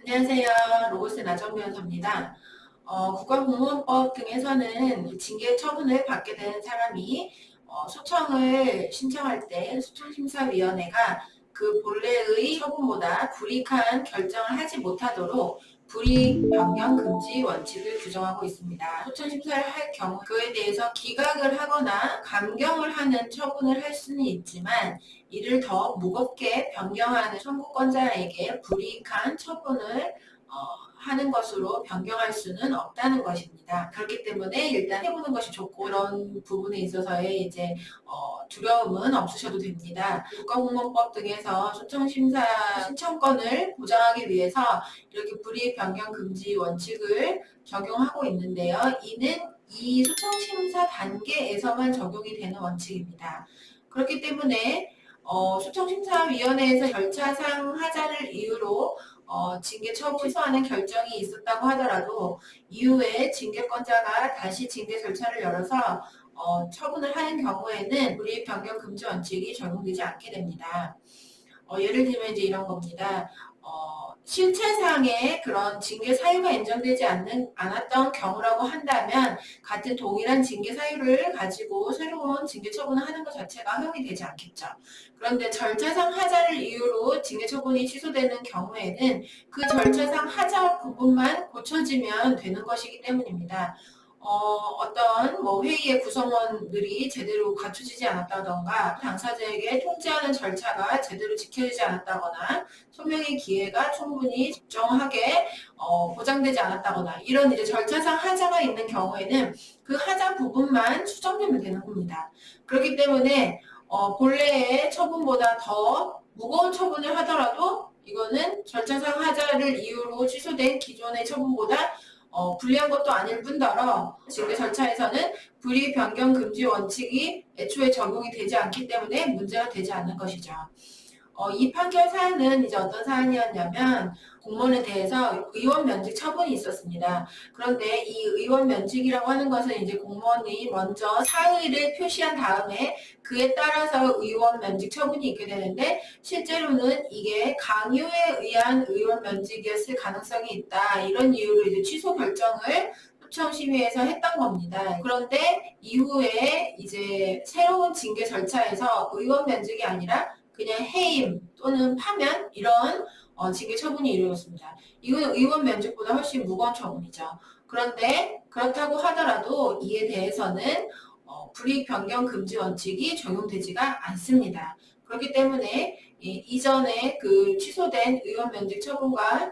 안녕하세요. 로고스 나정미 변호사입니다. 국가공무원법 등에서는 징계 처분을 받게 된 사람이 소청을 신청할 때 소청심사위원회가 그 본래의 처분보다 불이익한 결정을 하지 못하도록 불이익 변경 금지 원칙을 규정하고 있습니다. 소청심사를 할 경우 그에 대해서 기각을 하거나 감경을 하는 처분을 할 수는 있지만 이를 더 무겁게 변경하는 청구권자에게 불이익한 처분을 하는 것으로 변경할 수는 없다는 것입니다. 그렇기 때문에 일단 해보는 것이 좋고 그런 부분에 있어서의 이제 두려움은 없으셔도 됩니다. 국가공무원법 등에서 소청심사 신청권을 보장하기 위해서 이렇게 불이익 변경 금지 원칙을 적용하고 있는데요. 이는 이 소청심사 단계에서만 적용이 되는 원칙입니다. 그렇기 때문에 소청심사위원회에서 절차상 하자를 이유로 징계 처분 취소하는 결정이 있었다고 하더라도 이후에 징계권자가 다시 징계 절차를 열어서 처분을 하는 경우에는 불이익 변경 금지 원칙이 적용되지 않게 됩니다. 예를 들면 이제 이런 겁니다. 실체상의 그런 징계 사유가 인정되지 않았던 경우라고 한다면 같은 동일한 징계 사유를 가지고 새로운 징계 처분을 하는 것 자체가 허용이 되지 않겠죠. 그런데 절차상 하자를 이유로 징계 처분이 취소되는 경우에는 그 절차상 하자 부분만 고쳐지면 되는 것이기 때문입니다. 어떤 회의의 구성원들이 제대로 갖춰지지 않았다던가 당사자에게 통지하는 절차가 제대로 지켜지지 않았다거나 소명의 기회가 충분히 적정하게 보장되지 않았다거나 이런 이제 절차상 하자가 있는 경우에는 그 하자 부분만 수정되면 되는 겁니다. 그렇기 때문에 본래의 처분보다 더 무거운 처분을 하더라도 이거는 절차상 하자를 이유로 취소된 기존의 처분보다 불리한 것도 아닐 뿐더러 징계 절차에서는 불이익 변경 금지 원칙이 애초에 적용이 되지 않기 때문에 문제가 되지 않는 것이죠. 이 판결 사안은 이제 어떤 사안이었냐면 공무원에 대해서 의원 면직 처분이 있었습니다. 그런데 이 의원 면직이라고 하는 것은 이제 공무원이 먼저 사의를 표시한 다음에 그에 따라서 의원 면직 처분이 있게 되는데 실제로는 이게 강요에 의한 의원 면직이었을 가능성이 있다. 이런 이유로 이제 취소 결정을 소청심의에서 했던 겁니다. 그런데 이후에 이제 새로운 징계 절차에서 의원 면직이 아니라 그냥 해임 또는 파면 이런 징계 처분이 이루어졌습니다. 이건 의원 면직보다 훨씬 무거운 처분이죠. 그런데 그렇다고 하더라도 이에 대해서는 불이익 변경 금지 원칙이 적용되지가 않습니다. 그렇기 때문에 이전에 그 취소된 의원 면직 처분과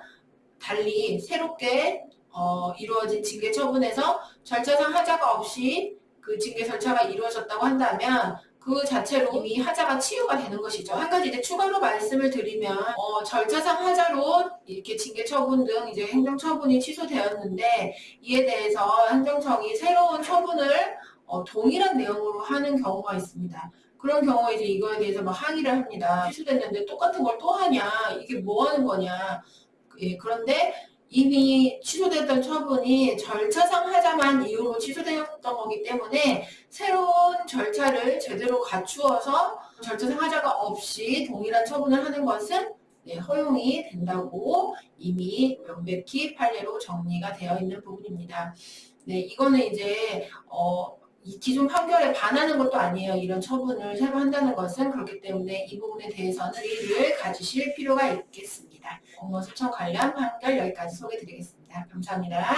달리 새롭게 이루어진 징계 처분에서 절차상 하자가 없이 그 징계 절차가 이루어졌다고 한다면 그 자체로 이미 하자가 치유가 되는 것이죠. 한 가지 이제 추가로 말씀을 드리면 절차상 하자로 이렇게 징계 처분 등 이제 행정 처분이 취소되었는데 이에 대해서 행정청이 새로운 처분을 동일한 내용으로 하는 경우가 있습니다. 그런 경우에 이제 이거에 대해서 막 항의를 합니다. 취소됐는데 똑같은 걸 또 하냐? 이게 뭐 하는 거냐? 예, 그런데 이미 취소됐던 처분이 절차상 하자만 이유로 취소되었던 거기 때문에 새로운 절차를 제대로 갖추어서 절차상 하자가 없이 동일한 처분을 하는 것은 허용이 된다고 이미 명백히 판례로 정리가 되어 있는 부분입니다. 네, 이거는 이제 이 기존 판결에 반하는 것도 아니에요. 이런 처분을 새로 한다는 것은. 그렇기 때문에 이 부분에 대해서는 주의를 가지실 필요가 있겠습니다. 공무원 소청 관련 판결 여기까지 소개드리겠습니다. 감사합니다.